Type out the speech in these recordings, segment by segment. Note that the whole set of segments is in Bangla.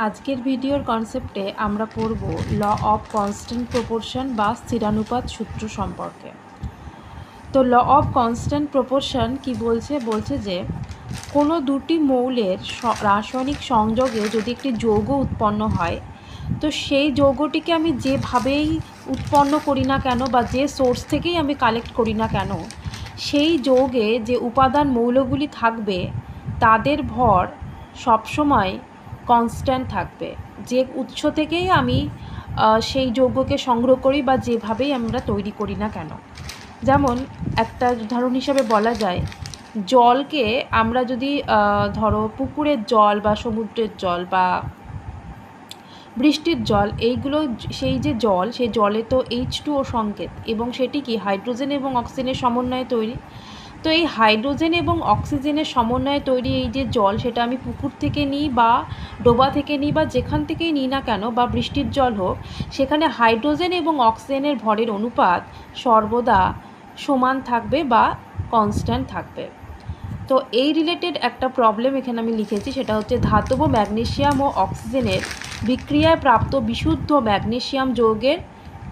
আজকের ভিডিওর কনসেপ্টে আমরা পড়ব ল অফ কনস্ট্যান্ট প্রপোর্শন বা স্থিরানুপাত সূত্র সম্পর্কে। তো ল অফ কনস্ট্যান্ট প্রপোর্শন কি বলছে যে কোনো দুটি মৌলের রাসায়নিক সংযোগে যদি একটি যৌগ উৎপন্ন হয়, তো সেই যৌগটিকে আমি যেভাবেই উৎপন্ন করি না কেন বা যে সোর্স থেকেই আমি কালেক্ট করি না কেন, সেই যৌগে যে উপাদান মৌলগুলি থাকবে তাদের ভর সবসময় কনস্ট্যান্ট থাকবে, যে উৎস থেকেই আমি সেই যৌগকে সংগ্রহ করি বা যেভাবেই আমরা তৈরি করি না কেন। যেমন একটা উদাহরণ হিসাবে বলা যায়, জলকে আমরা যদি ধরো পুকুরের জল বা সমুদ্রের জল বা বৃষ্টির জল, এইগুলো সেই যে জল, সেই জলে তো H2O সংকেত এবং সেটি কি হাইড্রোজেন এবং অক্সিজেনের সমন্বয়ে তৈরি। তো এই হাইড্রোজেন এবং অক্সিজেনের সমন্বয়ে তৈরি এই যে জল, সেটা আমি পুকুর থেকে নিই বা ডোবা থেকে নিই বা যেখান থেকেই নিই না কেন, বা বৃষ্টির জল হোক, সেখানে হাইড্রোজেন এবং অক্সিজেনের ভরের অনুপাত সর্বদা সমান থাকবে বা কনস্ট্যান্ট থাকবে। তো এই রিলেটেড একটা প্রবলেম এখানে আমি লিখেছি, সেটা হচ্ছে ধাতব ম্যাগনেসিয়াম ও অক্সিজেনের বিক্রিয়ায় প্রাপ্ত বিশুদ্ধ ম্যাগনেসিয়াম যৌগের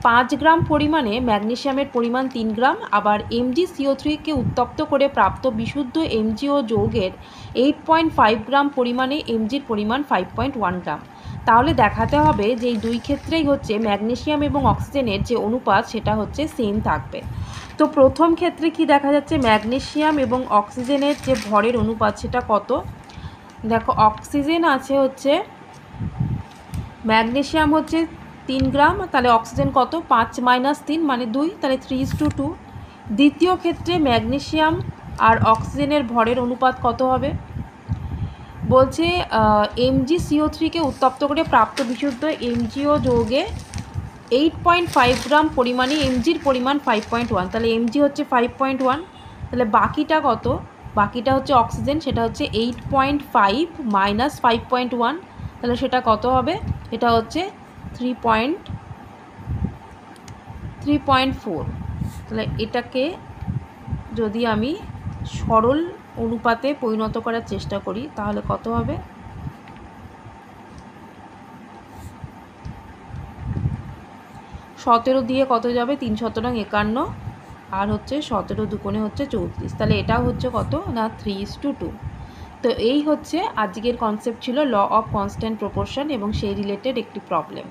5 গ্রাম পরিমাণে ম্যাগনেসিয়ামের পরিমাণ 3 গ্রাম, আবার MgCO3কে উত্তপ্ত করে প্রাপ্ত বিশুদ্ধ MgO যৌগের 8.5 গ্রাম পরিমাণে Mgর পরিমাণ 5.1 গ্রাম। তাহলে দেখাতে হবে যে এই দুই ক্ষেত্রেই হচ্ছে ম্যাগনেসিয়াম এবং অক্সিজেনের যে অনুপাত সেটা হচ্ছে সেম থাকবে। তো প্রথম ক্ষেত্রে কি দেখা যাচ্ছে, ম্যাগনেসিয়াম এবং অক্সিজেনের যে ভরের অনুপাত সেটা কত। দেখো, অক্সিজেন আছে হচ্ছে, ম্যাগনেসিয়াম হচ্ছে 3 গ্রাম, তাহলে অক্সিজেন কত, 5 - 3 মানে 2, তাহলে 3:2। দ্বিতীয় ক্ষেত্রে ম্যাগনেসিয়াম আর অক্সিজেনের ভরের অনুপাত কত হবে, বলছে MgCO3কে উত্তপ্ত করে প্রাপ্ত বিশুদ্ধ MgO যৌগে 8.5 গ্রাম পরিমাণে Mgর পরিমাণ 5.1, তাহলে Mg হচ্ছে 5.1, তাহলে বাকিটা কত, বাকিটা হচ্ছে অক্সিজেন, সেটা হচ্ছে 8.5 - 5.1, তাহলে সেটা কত হবে, এটা হচ্ছে 3.4। তাহলে এটাকে যদি আমি সরল অনুপাতে পরিণত করার চেষ্টা করি তাহলে কত হবে, 17 দিয়ে কত যাবে, 3 × 51, আর হচ্ছে 17 দুগুণে হচ্ছে 34, তাহলে এটাও হচ্ছে কত না 3:2। তো এই হচ্ছে আজকের কনসেপ্ট ছিল ল অফ কনস্ট্যান্ট প্রপোর্শন এবং সেই রিলেটেড একটি প্রবলেম।